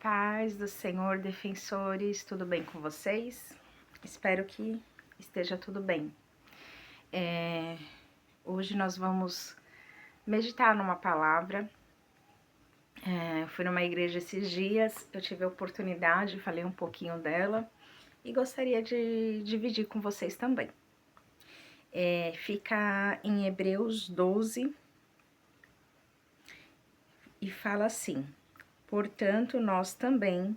paz do Senhor, defensores, tudo bem com vocês? Espero que esteja tudo bem. Hoje nós vamos meditar numa palavra. Fui numa igreja esses dias, eu tive a oportunidade, falei um pouquinho dela e gostaria de dividir com vocês também. Fica em Hebreus 12 e fala assim: portanto, nós também,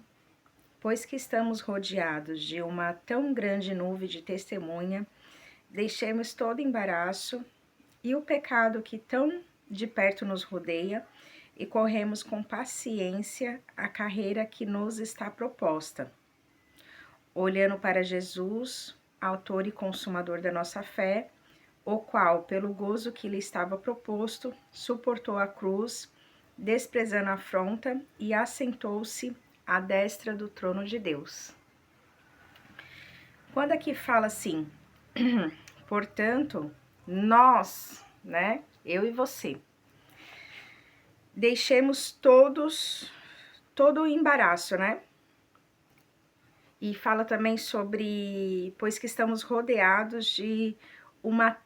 pois que estamos rodeados de uma tão grande nuvem de testemunha, deixemos todo embaraço e o pecado que tão de perto nos rodeia e corremos com paciência a carreira que nos está proposta, olhando para Jesus, autor e consumador da nossa fé, o qual, pelo gozo que lhe estava proposto, suportou a cruz, desprezando a afronta, e assentou-se à destra do trono de Deus. Quando aqui fala assim, portanto, nós, né, eu e você, deixemos todo o embaraço, né? E fala também sobre, pois que estamos rodeados de uma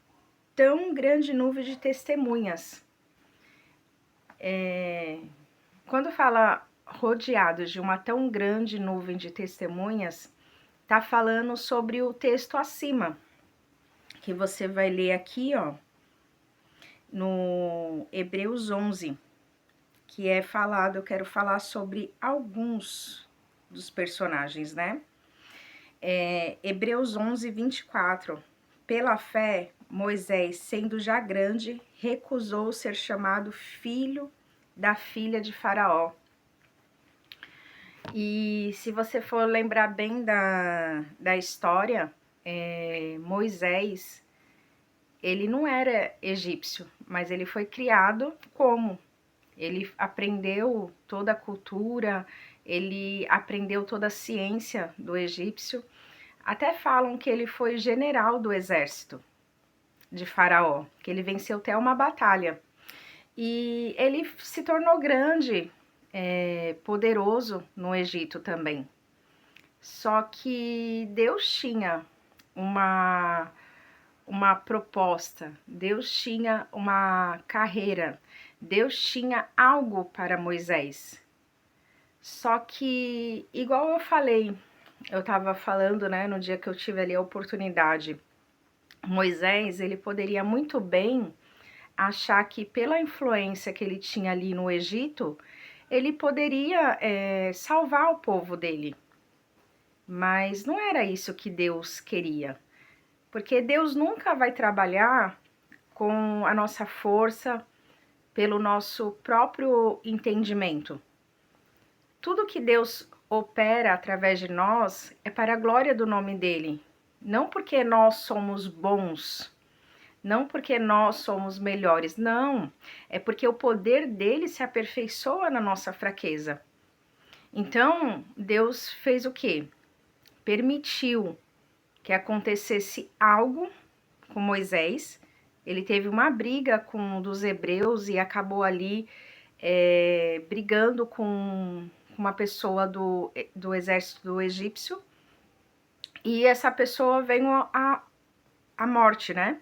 tão grande nuvem de testemunhas. Quando fala rodeados de uma tão grande nuvem de testemunhas, tá falando sobre o texto acima, que você vai ler aqui, ó, no Hebreus 11, que é falado, eu quero falar sobre alguns dos personagens, né? Hebreus 11, 24. Pela fé, Moisés, sendo já grande, recusou ser chamado filho da filha de Faraó. E se você for lembrar bem da história, Moisés, ele não era egípcio, mas ele foi criado como? Ele aprendeu toda a cultura, ele aprendeu toda a ciência do egípcio. Até falam que ele foi general do exército de Faraó, que ele venceu até uma batalha. E ele se tornou grande, poderoso no Egito também. Só que Deus tinha uma proposta, Deus tinha uma carreira, Deus tinha algo para Moisés. Só que, igual eu falei, eu estava falando, né, no dia que eu tive ali a oportunidade, Moisés, ele poderia muito bem achar que pela influência que ele tinha ali no Egito, ele poderia salvar o povo dele. Mas não era isso que Deus queria. Porque Deus nunca vai trabalhar com a nossa força, pelo nosso próprio entendimento. Tudo que Deus opera através de nós é para a glória do nome dele. Não porque nós somos bons, não porque nós somos melhores, não. É porque o poder dele se aperfeiçoa na nossa fraqueza. Então, Deus fez o quê? Permitiu que acontecesse algo com Moisés. Ele teve uma briga com um dos hebreus e acabou ali brigando com uma pessoa do exército do egípcio. E essa pessoa veio a morte, né?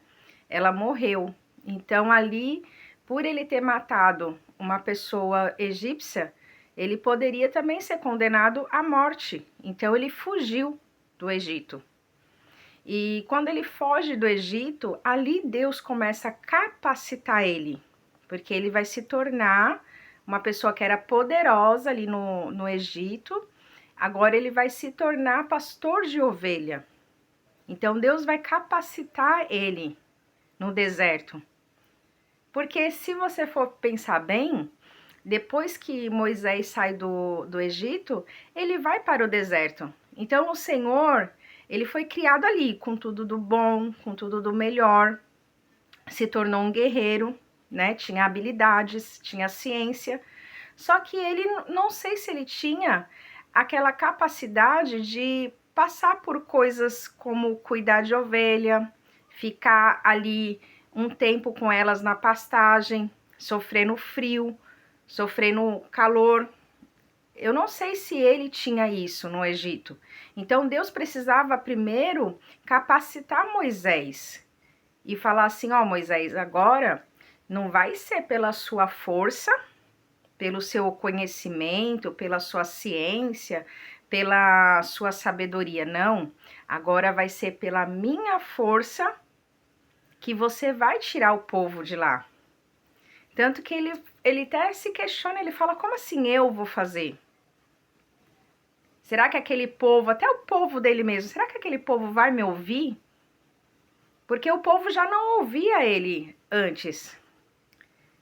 Ela morreu. Então ali, por ele ter matado uma pessoa egípcia, ele poderia também ser condenado à morte. Então ele fugiu do Egito. E quando ele foge do Egito, ali Deus começa a capacitar ele, porque ele vai se tornar uma pessoa que era poderosa ali no Egito, agora ele vai se tornar pastor de ovelha. Então Deus vai capacitar ele no deserto. Porque se você for pensar bem, depois que Moisés sai do Egito, ele vai para o deserto. Então o Senhor, ele foi criado ali, com tudo do bom, com tudo do melhor, se tornou um guerreiro, né? Tinha habilidades, tinha ciência, só que ele, não sei se ele tinha aquela capacidade de passar por coisas como cuidar de ovelha, ficar ali um tempo com elas na pastagem, sofrendo frio, sofrendo calor. Eu não sei se ele tinha isso no Egito. Então Deus precisava primeiro capacitar Moisés e falar assim: ó, Moisés, agora não vai ser pela sua força, pelo seu conhecimento, pela sua ciência, pela sua sabedoria, não. Agora vai ser pela minha força que você vai tirar o povo de lá. Tanto que ele até se questiona, ele fala: como assim eu vou fazer? Será que aquele povo, até o povo dele mesmo, será que aquele povo vai me ouvir? Porque o povo já não ouvia ele antes.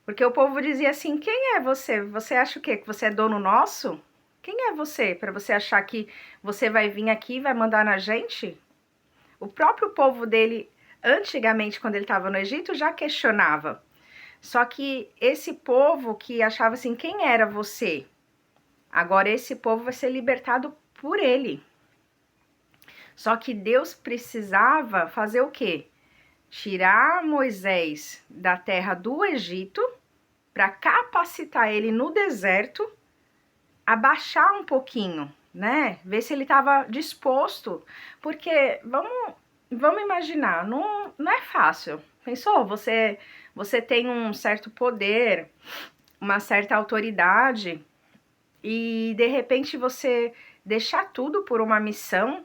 Porque o povo dizia assim: quem é você? Você acha o quê? Que você é dono nosso? Quem é você para você achar que você vai vir aqui e vai mandar na gente? O próprio povo dele, antigamente, quando ele estava no Egito, já questionava. Só que esse povo que achava assim: quem era você? Agora esse povo vai ser libertado por ele. Só que Deus precisava fazer o quê? Tirar Moisés da terra do Egito para capacitar ele no deserto, abaixar um pouquinho, né? Ver se ele estava disposto, porque vamos imaginar, não é fácil. Pensou? Você tem um certo poder, uma certa autoridade e de repente você deixar tudo por uma missão,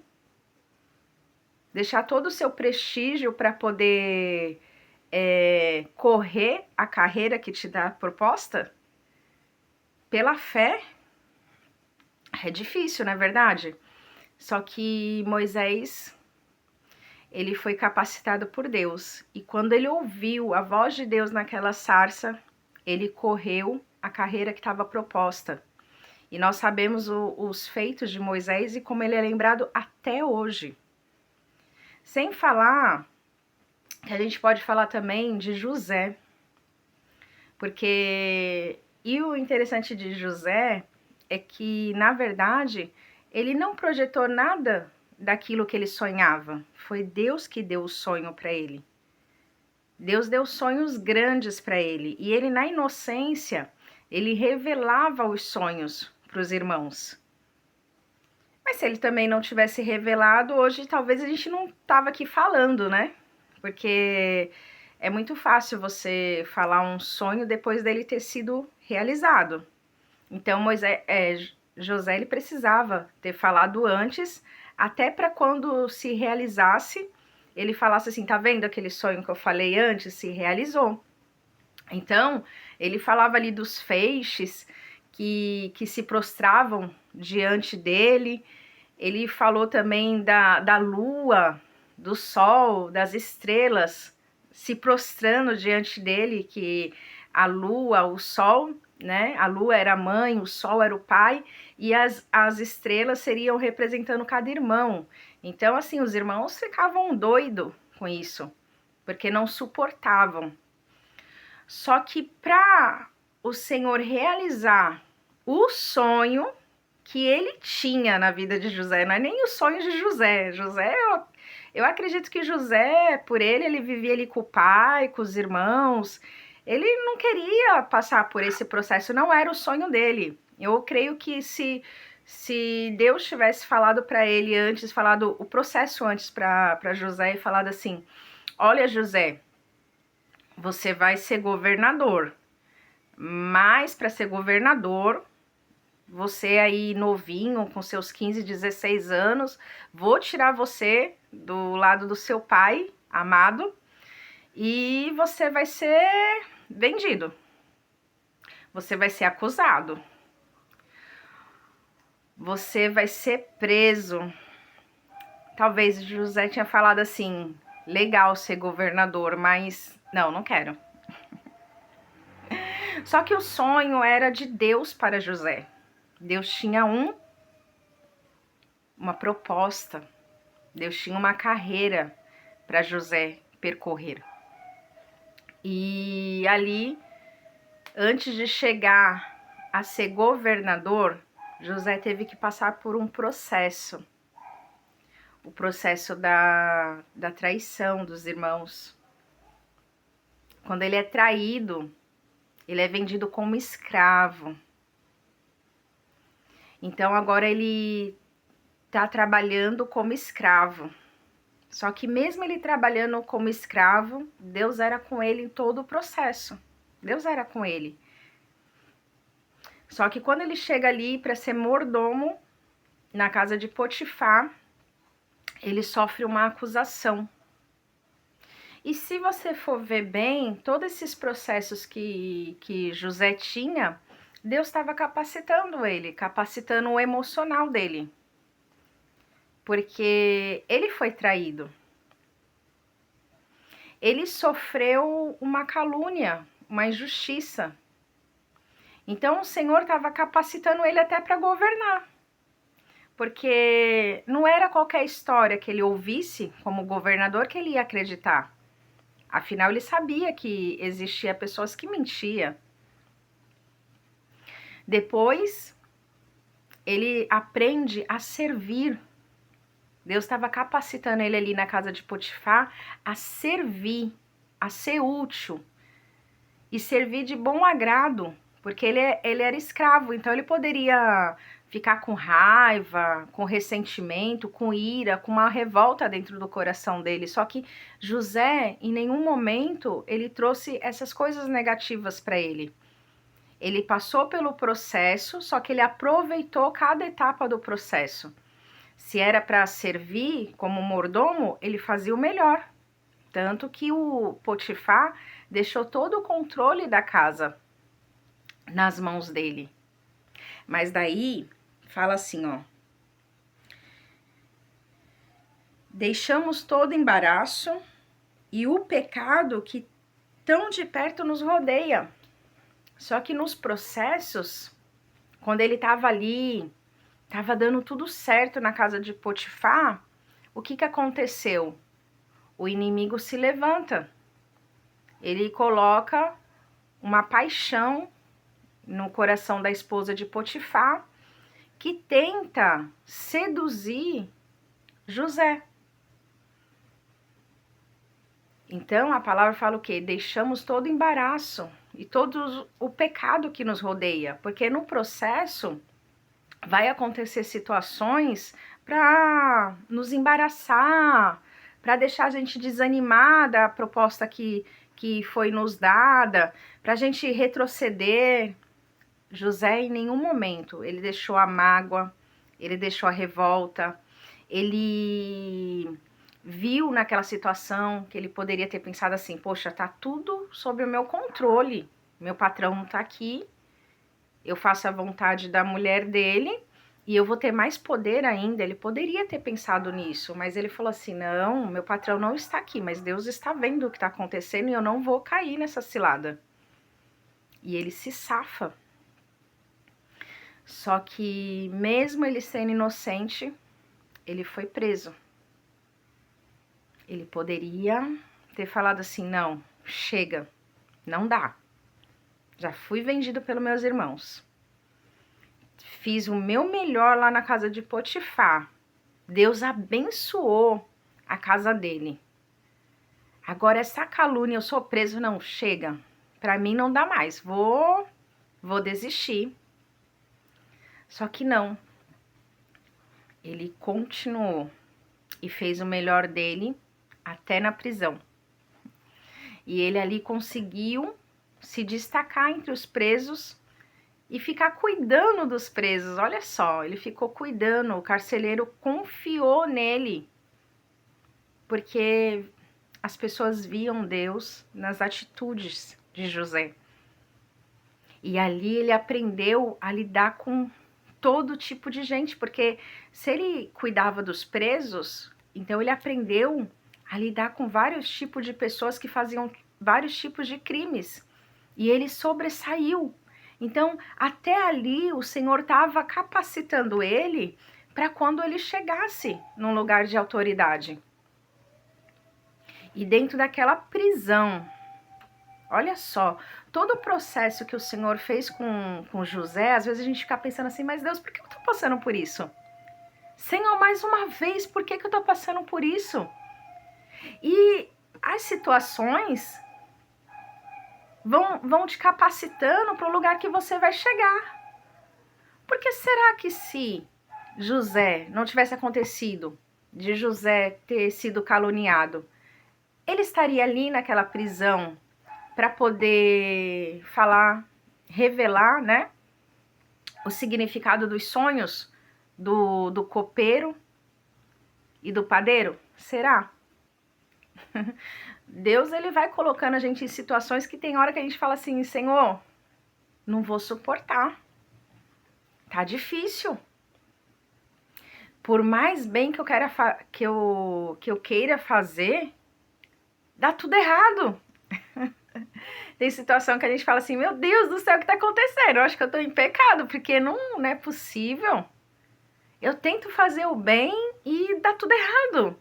deixar todo o seu prestígio para poder correr a carreira que te dá proposta pela fé. É difícil, não é verdade? Só que Moisés, ele foi capacitado por Deus. E quando ele ouviu a voz de Deus naquela sarça, ele correu a carreira que estava proposta. E nós sabemos os feitos de Moisés e como ele é lembrado até hoje. Sem falar que a gente pode falar também de José. Porque, e o interessante de José é que, na verdade, ele não projetou nada daquilo que ele sonhava. Foi Deus que deu o sonho para ele. Deus deu sonhos grandes para ele. E ele, na inocência, ele revelava os sonhos para os irmãos. Mas se ele também não tivesse revelado, hoje talvez a gente não tava aqui falando, né? Porque é muito fácil você falar um sonho depois dele ter sido realizado. Então José ele precisava ter falado antes, até para quando se realizasse, ele falasse assim: tá vendo aquele sonho que eu falei antes? Se realizou. Então, ele falava ali dos feixes que se prostravam diante dele. Ele falou também da lua, do sol, das estrelas se prostrando diante dele, que a lua, o sol, né? A lua era a mãe, o sol era o pai, e as estrelas seriam representando cada irmão. Então, assim, os irmãos ficavam doidos com isso, porque não suportavam. Só que para o Senhor realizar o sonho que ele tinha na vida de José, não é nem os sonhos de José. Eu acredito que José, por ele vivia ali com o pai, com os irmãos. Ele não queria passar por esse processo, não era o sonho dele. Eu creio que se Deus tivesse falado para ele antes, falado o processo antes para José e falado assim: olha, José, você vai ser governador, mas para ser governador, você aí novinho, com seus 15, 16 anos, vou tirar você do lado do seu pai amado e você vai ser vendido. Você vai ser acusado. Você vai ser preso. Talvez José tinha falado assim: legal ser governador, mas não quero. Só que o sonho era de Deus para José. Deus tinha uma proposta. Deus tinha uma carreira para José percorrer. E ali, antes de chegar a ser governador, José teve que passar por um processo. O processo da traição dos irmãos. Quando ele é traído, ele é vendido como escravo. Então agora ele tá trabalhando como escravo. Só que mesmo ele trabalhando como escravo, Deus era com ele em todo o processo. Deus era com ele. Só que quando ele chega ali para ser mordomo na casa de Potifar, ele sofre uma acusação. E se você for ver bem, todos esses processos que José tinha, Deus estava capacitando ele, capacitando o emocional dele. Porque ele foi traído. Ele sofreu uma calúnia, uma injustiça. Então o Senhor estava capacitando ele até para governar. Porque não era qualquer história que ele ouvisse como governador que ele ia acreditar. Afinal, ele sabia que existia pessoas que mentiam. Depois, ele aprende a servir. Deus estava capacitando ele ali na casa de Potifar a servir, a ser útil e servir de bom agrado, porque ele era escravo, então ele poderia ficar com raiva, com ressentimento, com ira, com uma revolta dentro do coração dele. Só que José, em nenhum momento, ele trouxe essas coisas negativas para ele. Ele passou pelo processo, só que ele aproveitou cada etapa do processo. Se era para servir como mordomo, ele fazia o melhor. Tanto que o Potifar deixou todo o controle da casa nas mãos dele. Mas daí, fala assim, ó. Deixamos todo embaraço e o pecado que tão de perto nos rodeia. Só que nos processos, quando ele estava ali, estava dando tudo certo na casa de Potifar, o que aconteceu? O inimigo se levanta. Ele coloca uma paixão no coração da esposa de Potifar, que tenta seduzir José. Então a palavra fala o quê? Deixamos todo embaraço e todo o pecado que nos rodeia, porque no processo vai acontecer situações para nos embaraçar, para deixar a gente desanimar da proposta que foi nos dada, para a gente retroceder. José, em nenhum momento, ele deixou a mágoa, ele deixou a revolta, ele viu naquela situação que ele poderia ter pensado assim, poxa, tá tudo sob o meu controle, meu patrão não tá aqui, eu faço a vontade da mulher dele e eu vou ter mais poder ainda. Ele poderia ter pensado nisso, mas ele falou assim, não, meu patrão não está aqui, mas Deus está vendo o que está acontecendo e eu não vou cair nessa cilada. E ele se safa. Só que mesmo ele sendo inocente, ele foi preso. Ele poderia ter falado assim, não, chega, não dá. Já fui vendido pelos meus irmãos. Fiz o meu melhor lá na casa de Potifar. Deus abençoou a casa dele. Agora essa calúnia, eu sou preso, não, chega. Pra mim não dá mais, vou desistir. Só que não. Ele continuou e fez o melhor dele até na prisão. E ele ali conseguiu se destacar entre os presos e ficar cuidando dos presos. Olha só, ele ficou cuidando, o carcereiro confiou nele, porque as pessoas viam Deus nas atitudes de José. E ali ele aprendeu a lidar com todo tipo de gente, porque se ele cuidava dos presos, então ele aprendeu a lidar com vários tipos de pessoas que faziam vários tipos de crimes. E ele sobressaiu. Então, até ali, o Senhor estava capacitando ele para quando ele chegasse num lugar de autoridade. E dentro daquela prisão, olha só, todo o processo que o Senhor fez com José, às vezes a gente fica pensando assim, mas Deus, por que eu estou passando por isso? Senhor, mais uma vez, por que eu estou passando por isso? E as situações vão te capacitando para o lugar que você vai chegar. Porque Mas será que se José não tivesse acontecido, de José ter sido caluniado, ele estaria ali naquela prisão para poder falar, revelar, né, o significado dos sonhos do copeiro e do padeiro? Será? Deus, ele vai colocando a gente em situações que tem hora que a gente fala assim, Senhor, não vou suportar. Tá difícil. Por mais bem que eu queira fazer, dá tudo errado. Tem situação que a gente fala assim, meu Deus do céu, o que tá acontecendo? Eu acho que eu tô em pecado, porque não é possível. Eu tento fazer o bem e dá tudo errado.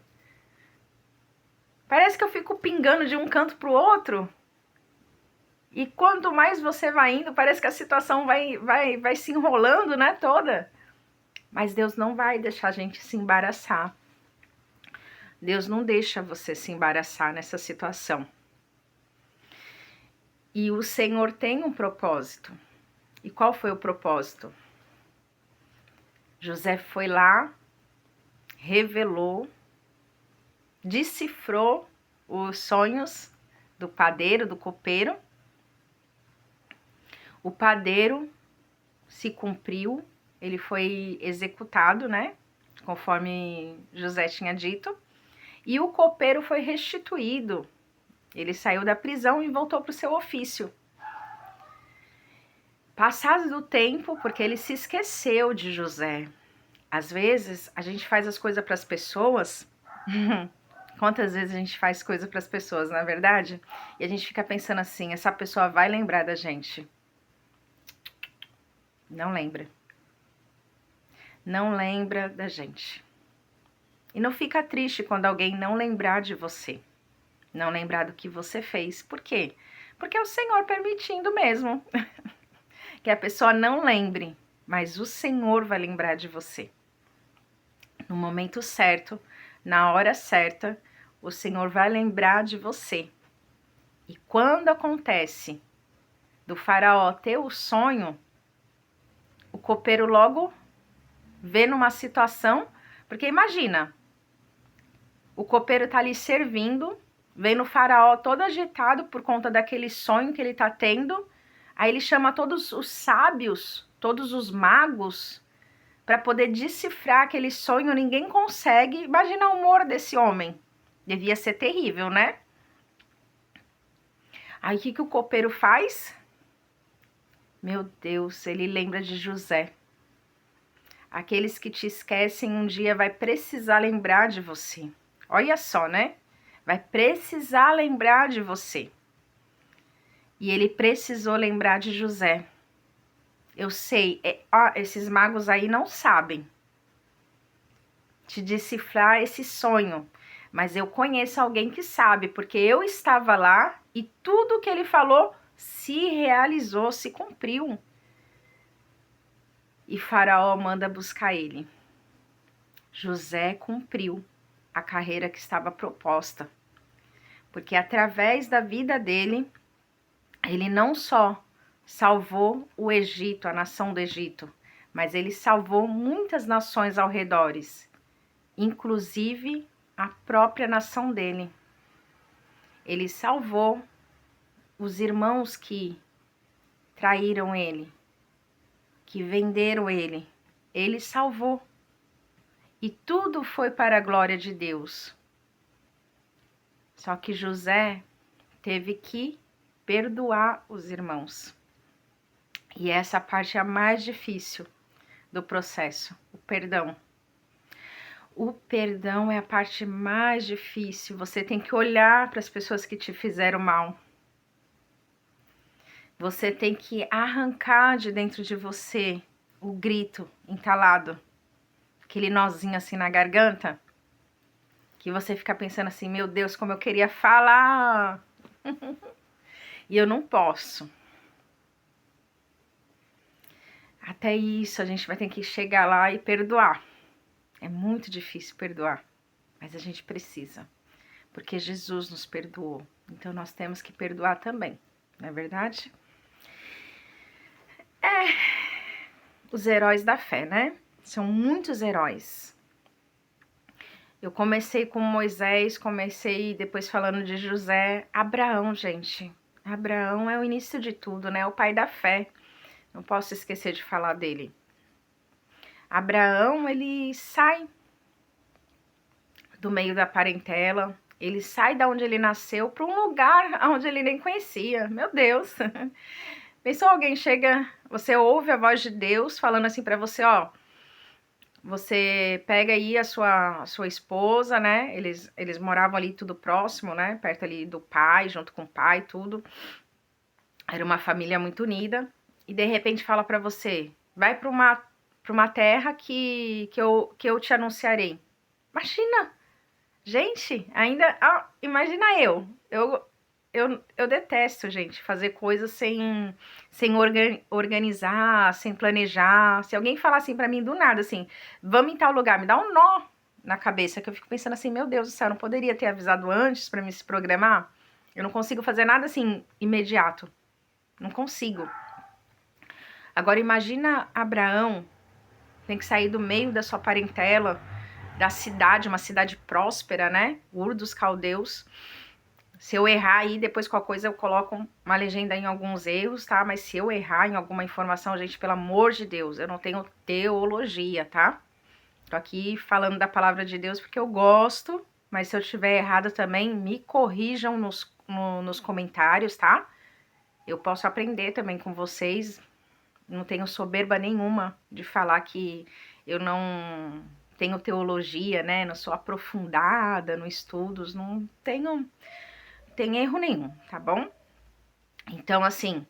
Parece que eu fico pingando de um canto pro outro. E quanto mais você vai indo, parece que a situação vai se enrolando, né, toda. Mas Deus não vai deixar a gente se embaraçar. Deus não deixa você se embaraçar nessa situação. E o Senhor tem um propósito. E qual foi o propósito? José foi lá, revelou, decifrou os sonhos do padeiro, do copeiro. O padeiro se cumpriu, ele foi executado, né? Conforme José tinha dito. E o copeiro foi restituído. Ele saiu da prisão e voltou para o seu ofício. Passado do tempo, porque ele se esqueceu de José. Às vezes, a gente faz as coisas para as pessoas. Quantas vezes a gente faz coisa para as pessoas, não é verdade? E a gente fica pensando assim, essa pessoa vai lembrar da gente. Não lembra. Não lembra da gente. E não fica triste quando alguém não lembrar de você. Não lembrar do que você fez. Por quê? Porque é o Senhor permitindo mesmo. Que a pessoa não lembre. Mas o Senhor vai lembrar de você. No momento certo, na hora certa, o Senhor vai lembrar de você. E quando acontece do faraó ter o sonho, o copeiro logo vê numa situação, porque imagina, o copeiro tá ali servindo, vendo o faraó todo agitado por conta daquele sonho que ele tá tendo, aí ele chama todos os sábios, todos os magos, para poder decifrar aquele sonho, ninguém consegue. Imagina o humor desse homem, devia ser terrível, né? Aí o que o copeiro faz? Meu Deus, ele lembra de José. Aqueles que te esquecem um dia vai precisar lembrar de você. Olha só, né? Vai precisar lembrar de você. E ele precisou lembrar de José. Eu sei, esses magos aí não sabem te decifrar esse sonho. Mas eu conheço alguém que sabe, porque eu estava lá e tudo que ele falou se realizou, se cumpriu. E Faraó manda buscar ele. José cumpriu a carreira que estava proposta, porque através da vida dele, ele não só salvou o Egito, a nação do Egito, mas ele salvou muitas nações ao redor, inclusive a própria nação dele. Ele salvou os irmãos que traíram ele, que venderam ele. Ele salvou. E tudo foi para a glória de Deus. Só que José teve que perdoar os irmãos. E essa parte é a mais difícil do processo, o perdão. O perdão é a parte mais difícil. Você tem que olhar para as pessoas que te fizeram mal. Você tem que arrancar de dentro de você o grito entalado, aquele nozinho assim na garganta, que você fica pensando assim, meu Deus, como eu queria falar, e eu não posso. Até isso a gente vai ter que chegar lá e perdoar. É muito difícil perdoar, mas a gente precisa, porque Jesus nos perdoou. Então nós temos que perdoar também, não é verdade? os heróis da fé, né? São muitos heróis. Eu comecei com Moisés, comecei depois falando de José. Abraão, gente. Abraão é o início de tudo, né? O pai da fé. Não posso esquecer de falar dele. Abraão, ele sai do meio da parentela, ele sai da onde ele nasceu para um lugar onde ele nem conhecia. Meu Deus! Pensou, alguém chega, você ouve a voz de Deus falando assim para você, ó, você pega aí a sua esposa, né? Eles moravam ali tudo próximo, né? Perto ali do pai, junto com o pai, tudo. Era uma família muito unida. E de repente fala para você, vai para uma terra que eu te anunciarei. Imagina! Gente, ainda. Ah, imagina eu detesto, gente, fazer coisas sem organizar, sem planejar. Se alguém falar assim pra mim do nada, assim, vamos em tal lugar, me dá um nó na cabeça, que eu fico pensando assim, meu Deus do céu, eu não poderia ter avisado antes pra me se programar? Eu não consigo fazer nada assim imediato. Não consigo. Agora imagina Abraão, tem que sair do meio da sua parentela, da cidade, uma cidade próspera, né? Ur dos Caldeus. Se eu errar aí, depois qualquer coisa eu coloco uma legenda em alguns erros, tá? Mas se eu errar em alguma informação, gente, pelo amor de Deus, eu não tenho teologia, tá? Tô aqui falando da palavra de Deus porque eu gosto, mas se eu estiver errado também, me corrijam nos comentários, tá? Eu posso aprender também com vocês, não tenho soberba nenhuma de falar que eu não tenho teologia, né? Não sou aprofundada no estudos, não tenho tem erro nenhum, tá bom? Então, assim,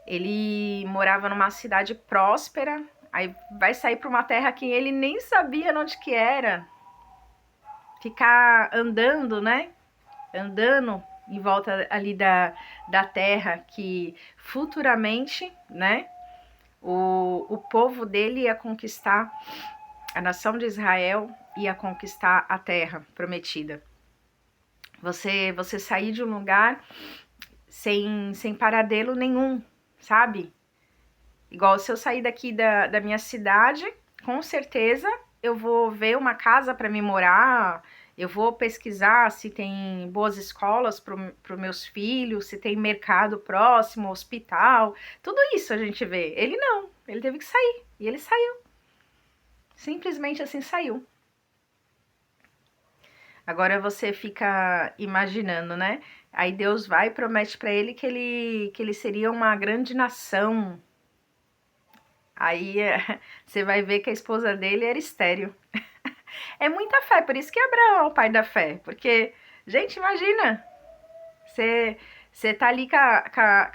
ele morava numa cidade próspera, aí vai sair para uma terra que ele nem sabia onde que era, ficar andando, né? Andando em volta ali da terra que futuramente, né? O povo dele ia conquistar, a nação de Israel ia conquistar a terra prometida. Você sair de um lugar sem paradelo nenhum, sabe? Igual se eu sair daqui da minha cidade, com certeza eu vou ver uma casa para me morar, eu vou pesquisar se tem boas escolas para os meus filhos, se tem mercado próximo, hospital, tudo isso a gente vê. Ele não, ele teve que sair, e ele saiu. Simplesmente assim saiu. Agora você fica imaginando, né? Aí Deus vai e promete para ele que ele seria uma grande nação. Aí você vai ver que a esposa dele era estéril. É muita fé, por isso que Abraão é o pai da fé. Porque, gente, imagina, você tá ali com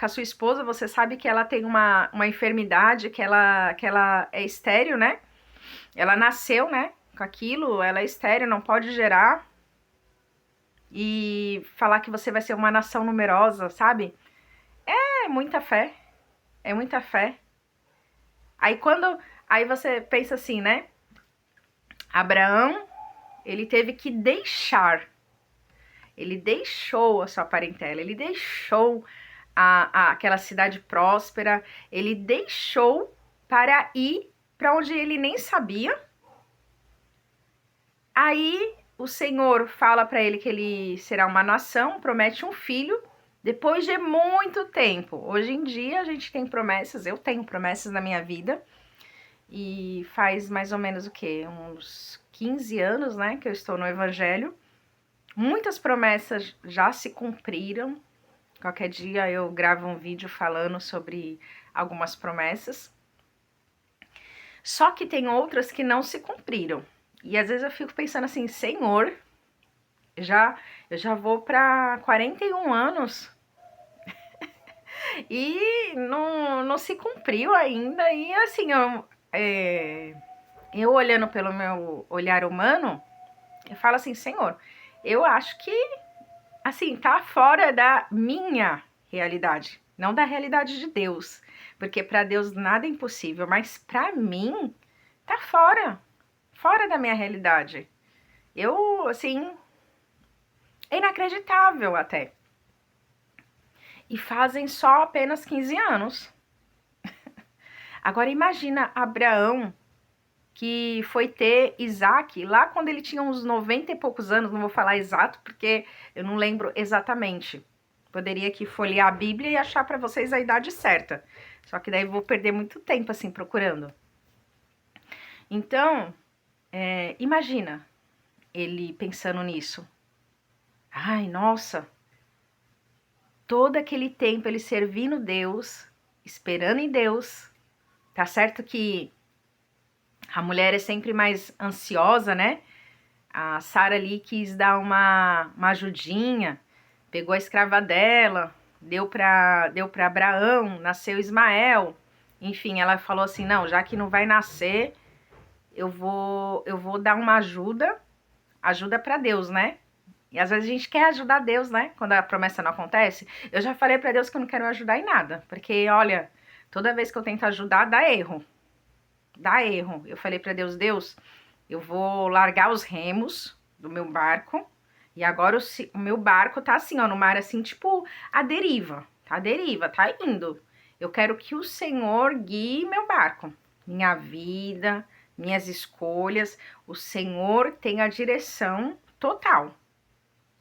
a sua esposa, você sabe que ela tem uma enfermidade, que ela é estéril, né? Ela nasceu, né? Com aquilo, ela é estéril, não pode gerar. E falar que você vai ser uma nação numerosa, sabe? É muita fé. É muita fé. Aí você pensa assim, né? Abraão, ele teve que deixar. Ele deixou a sua parentela, ele deixou aquela cidade próspera, ele deixou para ir para onde ele nem sabia. Aí o Senhor fala para ele que ele será uma nação, promete um filho, depois de muito tempo. Hoje em dia a gente tem promessas, eu tenho promessas na minha vida, e faz mais ou menos o quê? Uns 15 anos, né, que eu estou no Evangelho. Muitas promessas já se cumpriram. Qualquer dia eu gravo um vídeo falando sobre algumas promessas. Só que tem outras que não se cumpriram. E às vezes eu fico pensando assim, Senhor, eu já vou para 41 anos e não se cumpriu ainda. E assim, eu olhando pelo meu olhar humano, eu falo assim, Senhor, eu acho que, assim, tá fora da minha realidade, não da realidade de Deus, porque para Deus nada é impossível, mas para mim tá fora da minha realidade. Eu, assim, é inacreditável até. E fazem só apenas 15 anos. Agora imagina Abraão, que foi ter Isaac lá quando ele tinha uns 90 e poucos anos, não vou falar exato porque eu não lembro exatamente. Poderia aqui folhear a Bíblia e achar para vocês a idade certa. Só que daí eu vou perder muito tempo assim procurando. Então, imagina ele pensando nisso. Ai, nossa, todo aquele tempo ele servindo Deus, esperando em Deus. Tá certo que a mulher é sempre mais ansiosa, né? A Sara ali quis dar uma ajudinha, pegou a escrava dela, deu para Abraão, nasceu Ismael. Enfim, ela falou assim: não, já que não vai nascer, eu vou dar uma ajuda para Deus, né? E às vezes a gente quer ajudar Deus, né? Quando a promessa não acontece. Eu já falei para Deus que eu não quero ajudar em nada, porque olha, toda vez que eu tento ajudar, dá erro. Dá erro. Eu falei para Deus: Deus, eu vou largar os remos do meu barco. E agora o meu barco tá assim, ó, no mar assim, tipo, a deriva. Tá a deriva, tá indo. Eu quero que o Senhor guie meu barco. Minha vida, minhas escolhas. O Senhor tem a direção total.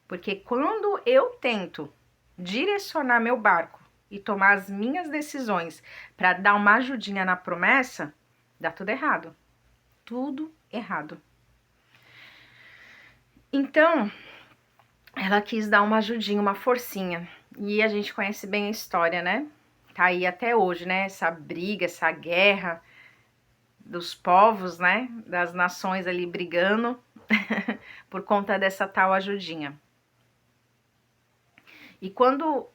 Porque quando eu tento direcionar meu barco e tomar as minhas decisões para dar uma ajudinha na promessa, dá tudo errado. Tudo errado. Então, ela quis dar uma ajudinha, uma forcinha. E a gente conhece bem a história, né? Tá aí até hoje, né? Essa briga, essa guerra dos povos, né? Das nações ali brigando por conta dessa tal ajudinha. E quando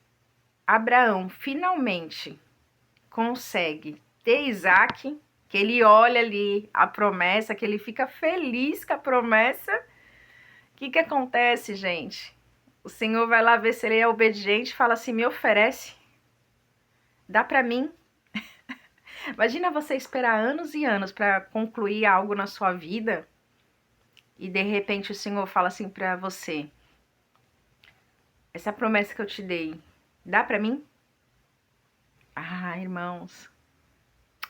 Abraão finalmente consegue ter Isaac, que ele olha ali a promessa, que ele fica feliz com a promessa, o que acontece, gente? O Senhor vai lá ver se ele é obediente e fala assim: me oferece, dá para mim. Imagina você esperar anos e anos para concluir algo na sua vida e de repente o Senhor fala assim para você: essa promessa que eu te dei, dá para mim? Ah, irmãos,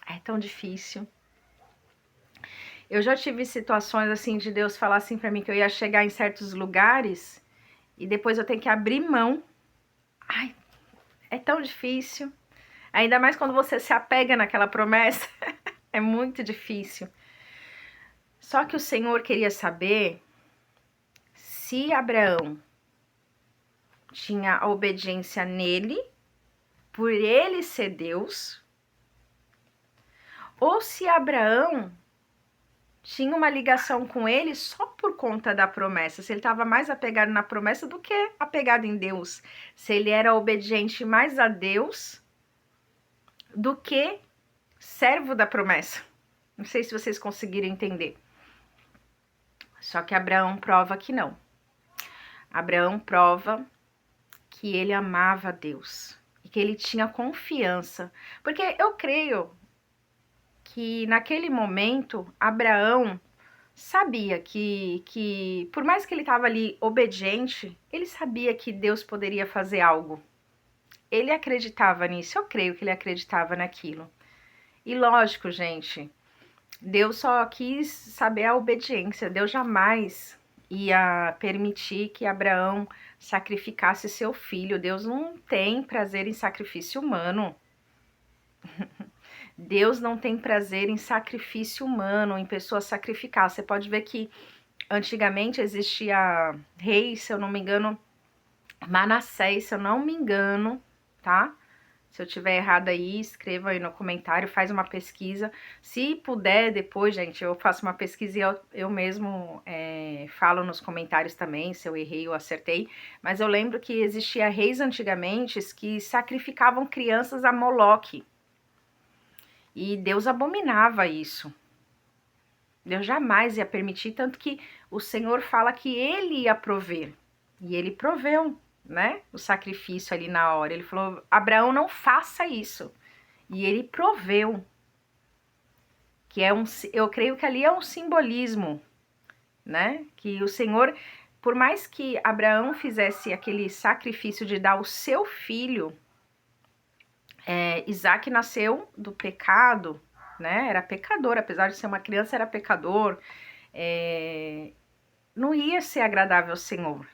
é tão difícil. Eu já tive situações assim de Deus falar assim para mim que eu ia chegar em certos lugares e depois eu tenho que abrir mão. Ai, é tão difícil. Ainda mais quando você se apega naquela promessa. É muito difícil. Só que o Senhor queria saber se Abraão tinha a obediência nele, por ele ser Deus, ou se Abraão tinha uma ligação com ele só por conta da promessa, se ele estava mais apegado na promessa do que apegado em Deus, se ele era obediente mais a Deus do que servo da promessa. Não sei se vocês conseguiram entender. Só que Abraão prova que não. Abraão prova que ele amava Deus e que ele tinha confiança. Porque eu creio que naquele momento Abraão sabia que por mais que ele estava ali obediente, ele sabia que Deus poderia fazer algo. Ele acreditava nisso, eu creio que ele acreditava naquilo. E lógico, gente, Deus só quis saber a obediência. Deus jamais ia permitir que Abraão sacrificasse seu filho. Deus não tem prazer em sacrifício humano. Deus não tem prazer em sacrifício humano, em pessoas sacrificar. Você pode ver que antigamente existia rei, se eu não me engano, Manassés, se eu não me engano, tá? Se eu tiver errado aí, escreva aí no comentário, faz uma pesquisa. Se puder, depois, gente, eu faço uma pesquisa e eu mesmo falo nos comentários também, se eu errei ou acertei. Mas eu lembro que existia reis antigamente que sacrificavam crianças a Moloque. E Deus abominava isso. Deus jamais ia permitir, tanto que o Senhor fala que ele ia prover. E ele proveu, né? O sacrifício ali na hora. Ele falou: Abraão, não faça isso. E ele proveu. Que é eu creio que ali é um simbolismo, né? Que o Senhor, por mais que Abraão fizesse aquele sacrifício de dar o seu filho, Isaac nasceu do pecado, né? Era pecador, apesar de ser uma criança, era pecador. Não ia ser agradável ao Senhor.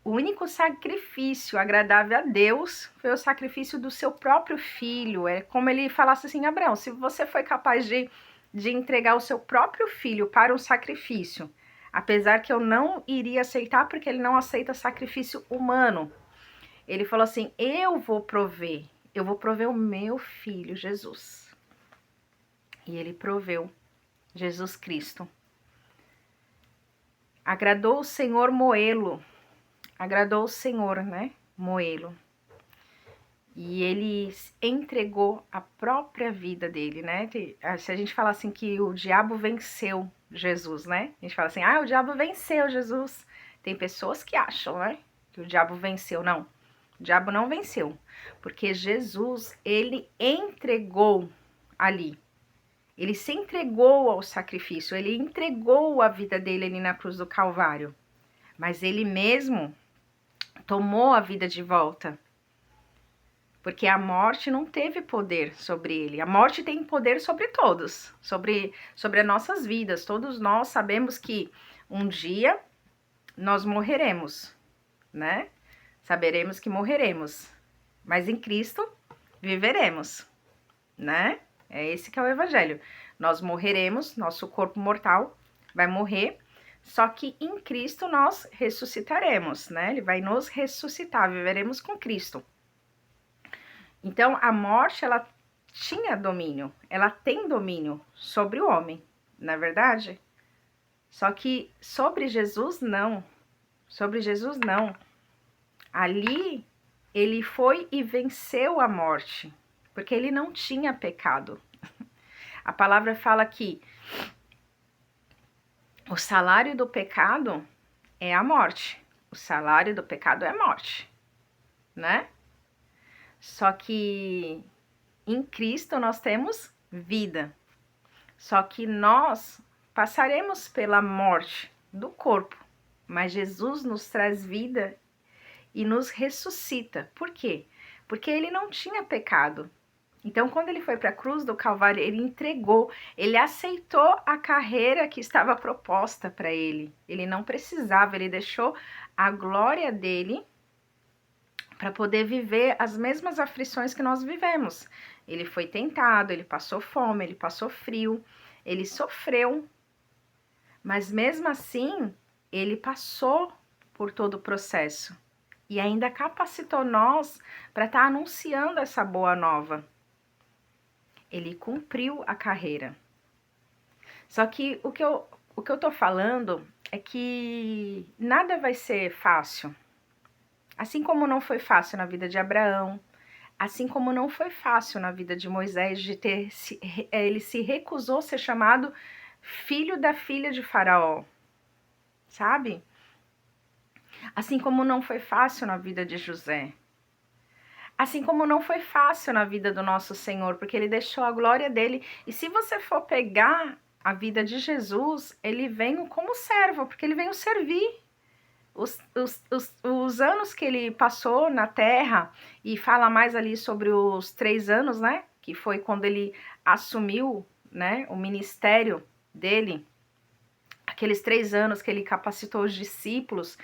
O único sacrifício agradável a Deus foi o sacrifício do seu próprio filho. É como ele falasse assim: Abraão, se você foi capaz de entregar o seu próprio filho para um sacrifício, apesar que eu não iria aceitar, porque ele não aceita sacrifício humano. Ele falou assim: eu vou prover o meu filho, Jesus. E ele proveu Jesus Cristo. Agradou o Senhor moê-lo. Agradou o Senhor, né? Moê-lo. E ele entregou a própria vida dele, né? Se a gente falar assim que o diabo venceu Jesus, né? A gente fala assim, o diabo venceu Jesus. Tem pessoas que acham, né? Que o diabo venceu. Não, o diabo não venceu. Porque Jesus, ele entregou ali. Ele se entregou ao sacrifício. Ele entregou a vida dele ali na cruz do Calvário. Mas ele mesmo tomou a vida de volta. Porque a morte não teve poder sobre ele. A morte tem poder sobre todos, sobre as nossas vidas. Todos nós sabemos que um dia nós morreremos, né? Saberemos que morreremos. Mas em Cristo viveremos, né? É esse que é o evangelho. Nós morreremos, nosso corpo mortal vai morrer, só que em Cristo nós ressuscitaremos, né? Ele vai nos ressuscitar, viveremos com Cristo. Então, a morte, ela tinha domínio, ela tem domínio sobre o homem, não é verdade? Só que sobre Jesus, não. Sobre Jesus, não. Ali, ele foi e venceu a morte, porque ele não tinha pecado. A palavra fala que o salário do pecado é a morte. O salário do pecado é a morte, né? Só que em Cristo nós temos vida. Só que nós passaremos pela morte do corpo, mas Jesus nos traz vida e nos ressuscita. Por quê? Porque ele não tinha pecado. Então, quando ele foi para a cruz do Calvário, ele entregou, ele aceitou a carreira que estava proposta para ele. Ele não precisava, ele deixou a glória dele para poder viver as mesmas aflições que nós vivemos. Ele foi tentado, ele passou fome, ele passou frio, ele sofreu, mas mesmo assim, ele passou por todo o processo e ainda capacitou nós para estar anunciando essa boa nova. Ele cumpriu a carreira. Só que o que eu tô falando é que nada vai ser fácil. Assim como não foi fácil na vida de Abraão, assim como não foi fácil na vida de Moisés, ele se recusou a ser chamado filho da filha de Faraó, sabe? Assim como não foi fácil na vida de José. Assim como não foi fácil na vida do nosso Senhor, porque ele deixou a glória dele. E se você for pegar a vida de Jesus, ele veio como servo, porque ele veio servir. Os anos que ele passou na terra, e fala mais ali sobre os 3 anos, né? Que foi quando ele assumiu, né, o ministério dele. Aqueles 3 anos que ele capacitou os discípulos.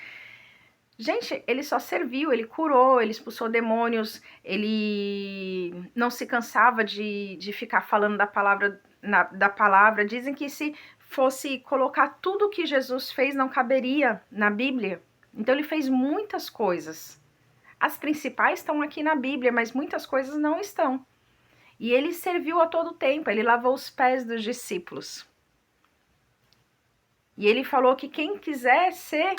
Gente, ele só serviu, ele curou, ele expulsou demônios, ele não se cansava de ficar falando da palavra. Dizem que se fosse colocar tudo que Jesus fez, não caberia na Bíblia. Então ele fez muitas coisas. As principais estão aqui na Bíblia, mas muitas coisas não estão. E ele serviu a todo tempo, ele lavou os pés dos discípulos. E ele falou que quem quiser ser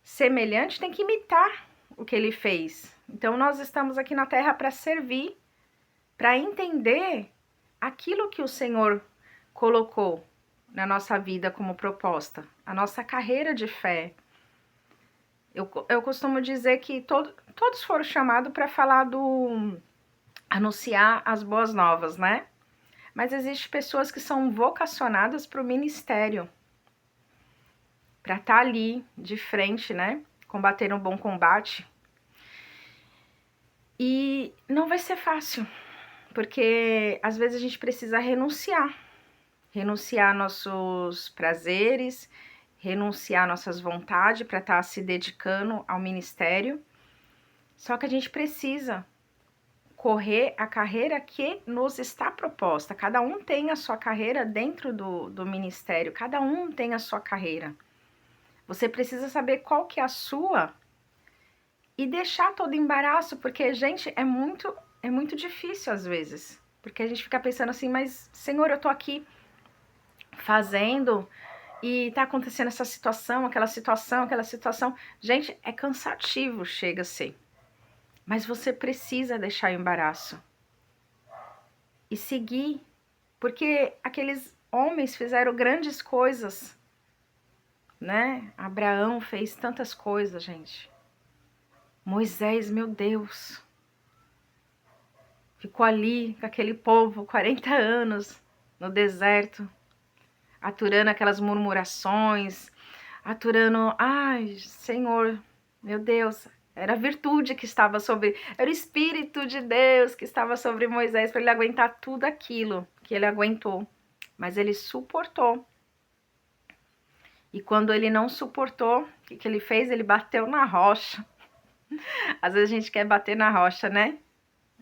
semelhante tem que imitar o que ele fez. Então nós estamos aqui na terra para servir, para entender aquilo que o Senhor colocou na nossa vida como proposta, a nossa carreira de fé. Eu costumo dizer que todos foram chamados para falar anunciar as boas novas, né? Mas existem pessoas que são vocacionadas para o ministério, para estar ali de frente, né? Combater um bom combate. E não vai ser fácil, porque às vezes a gente precisa renunciar nossos prazeres, renunciar nossas vontades para estar se dedicando ao ministério. Só que a gente precisa correr a carreira que nos está proposta. Cada um tem a sua carreira dentro do ministério, cada um tem a sua carreira. Você precisa saber qual que é a sua e deixar todo embaraço, porque, gente, é muito difícil às vezes. Porque a gente fica pensando assim, mas, Senhor, eu tô aqui fazendo e tá acontecendo essa situação, aquela situação, aquela situação. Gente, é cansativo, chega a ser. Mas você precisa deixar o embaraço e seguir, porque aqueles homens fizeram grandes coisas, né? Abraão fez tantas coisas, gente. Moisés, meu Deus, ficou ali com aquele povo 40 anos no deserto, aturando aquelas murmurações, aturando, ai, Senhor, meu Deus, era a virtude que estava sobre, era o Espírito de Deus que estava sobre Moisés para ele aguentar tudo aquilo que ele aguentou, mas ele suportou. E quando ele não suportou, o que ele fez? Ele bateu na rocha. Às vezes a gente quer bater na rocha, né?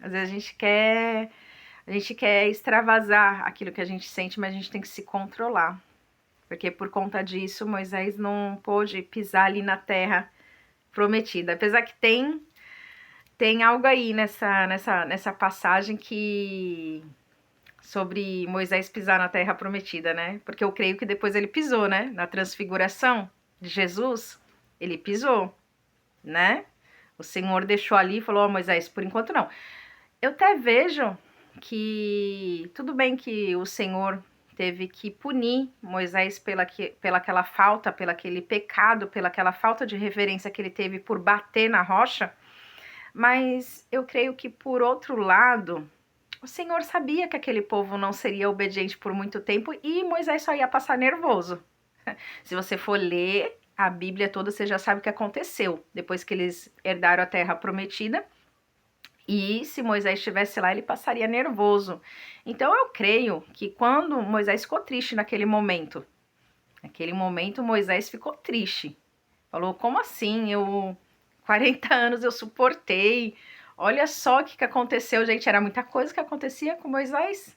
Às vezes a gente quer extravasar aquilo que a gente sente, mas a gente tem que se controlar. Porque por conta disso, Moisés não pôde pisar ali na terra prometida. Apesar que tem algo aí nessa passagem que sobre Moisés pisar na terra prometida, né? Porque eu creio que depois ele pisou, né? Na transfiguração de Jesus, ele pisou, né? O Senhor deixou ali e falou, ó, Moisés, por enquanto não. Eu até vejo que tudo bem que o Senhor teve que punir Moisés pela aquela falta, pelo aquele pecado, pela aquela falta de reverência que ele teve por bater na rocha, mas eu creio que por outro lado, o Senhor sabia que aquele povo não seria obediente por muito tempo e Moisés só ia passar nervoso. Se você for ler a Bíblia toda, você já sabe o que aconteceu depois que eles herdaram a terra prometida. E se Moisés estivesse lá, ele passaria nervoso. Então eu creio que quando Moisés ficou triste naquele momento Moisés ficou triste. Falou, como assim? 40 anos eu suportei. Olha só o que aconteceu, gente. Era muita coisa que acontecia com Moisés.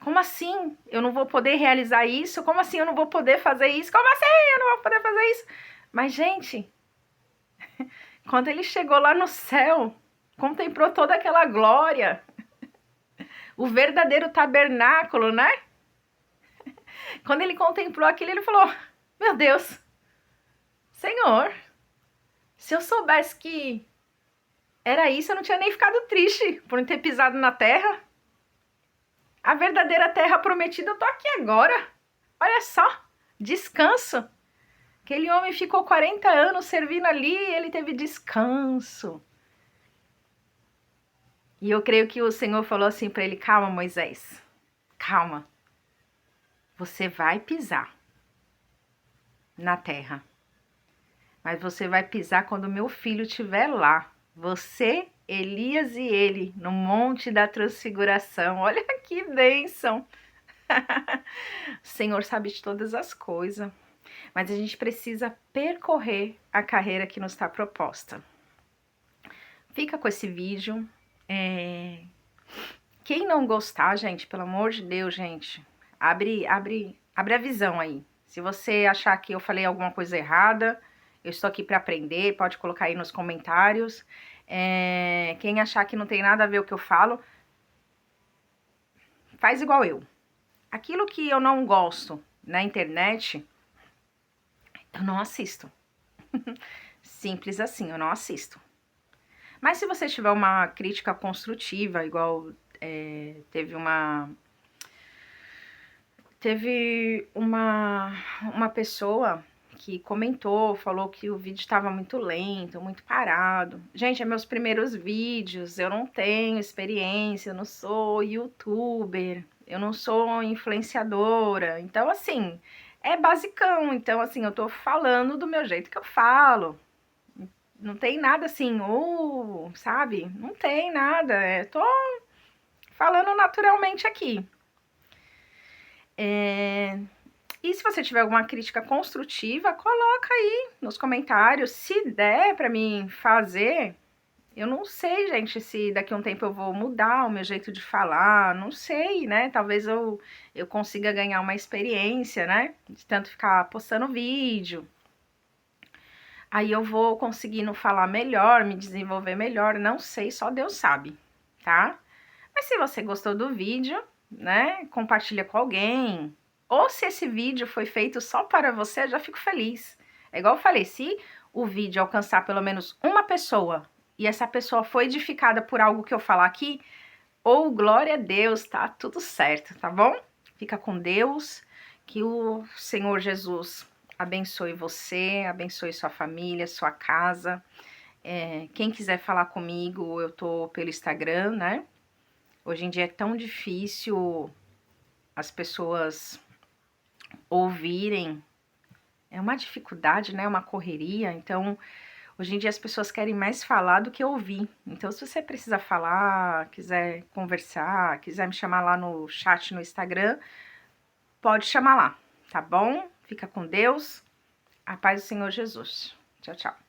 Como assim? Eu não vou poder realizar isso? Como assim eu não vou poder fazer isso? Como assim eu não vou poder fazer isso? Mas, gente, quando ele chegou lá no céu, contemplou toda aquela glória, o verdadeiro tabernáculo, né? Quando ele contemplou aquilo, ele falou, meu Deus, Senhor, se eu soubesse que era isso, eu não tinha nem ficado triste por não ter pisado na terra. A verdadeira terra prometida, eu tô aqui agora. Olha só, descanso. Aquele homem ficou 40 anos servindo ali e ele teve descanso. E eu creio que o Senhor falou assim para ele, calma, Moisés, calma. Você vai pisar na terra. Mas você vai pisar quando meu filho estiver lá. Você, Elias e ele, no Monte da Transfiguração. Olha que bênção! O Senhor sabe de todas as coisas. Mas a gente precisa percorrer a carreira que nos está proposta. Fica com esse vídeo. Quem não gostar, gente, pelo amor de Deus, gente, abre a visão aí. Se você achar que eu falei alguma coisa errada, eu estou aqui para aprender, pode colocar aí nos comentários. Quem achar que não tem nada a ver o que eu falo, faz igual eu. Aquilo que eu não gosto na internet, eu não assisto. Simples assim, eu não assisto. Mas se você tiver uma crítica construtiva, igual teve uma pessoa que comentou, falou que o vídeo estava muito lento, muito parado. Gente, é meus primeiros vídeos, eu não tenho experiência, eu não sou youtuber, eu não sou influenciadora. Então, assim, é basicão. Então, assim, eu tô falando do meu jeito que eu falo. Não tem nada assim, sabe? Não tem nada. Tô falando naturalmente aqui. E se você tiver alguma crítica construtiva, coloca aí nos comentários. Se der para mim fazer, eu não sei, gente, se daqui a um tempo eu vou mudar o meu jeito de falar, não sei, né? Talvez eu consiga ganhar uma experiência, né? De tanto ficar postando vídeo. Aí eu vou conseguindo falar melhor, me desenvolver melhor, não sei, só Deus sabe, tá? Mas se você gostou do vídeo, né, compartilha com alguém. Ou se esse vídeo foi feito só para você, eu já fico feliz. É igual eu falei, se o vídeo alcançar pelo menos uma pessoa e essa pessoa foi edificada por algo que eu falar aqui, ou glória a Deus, tá tudo certo, tá bom? Fica com Deus, que o Senhor Jesus abençoe você, abençoe sua família, sua casa. Quem quiser falar comigo, eu tô pelo Instagram, né? Hoje em dia é tão difícil as pessoas ouvirem, é uma dificuldade, né? Uma correria. Então, hoje em dia as pessoas querem mais falar do que ouvir. Então, se você precisa falar, quiser conversar, quiser me chamar lá no chat no Instagram, pode chamar lá, tá bom? Fica com Deus. A paz do Senhor Jesus. Tchau, tchau.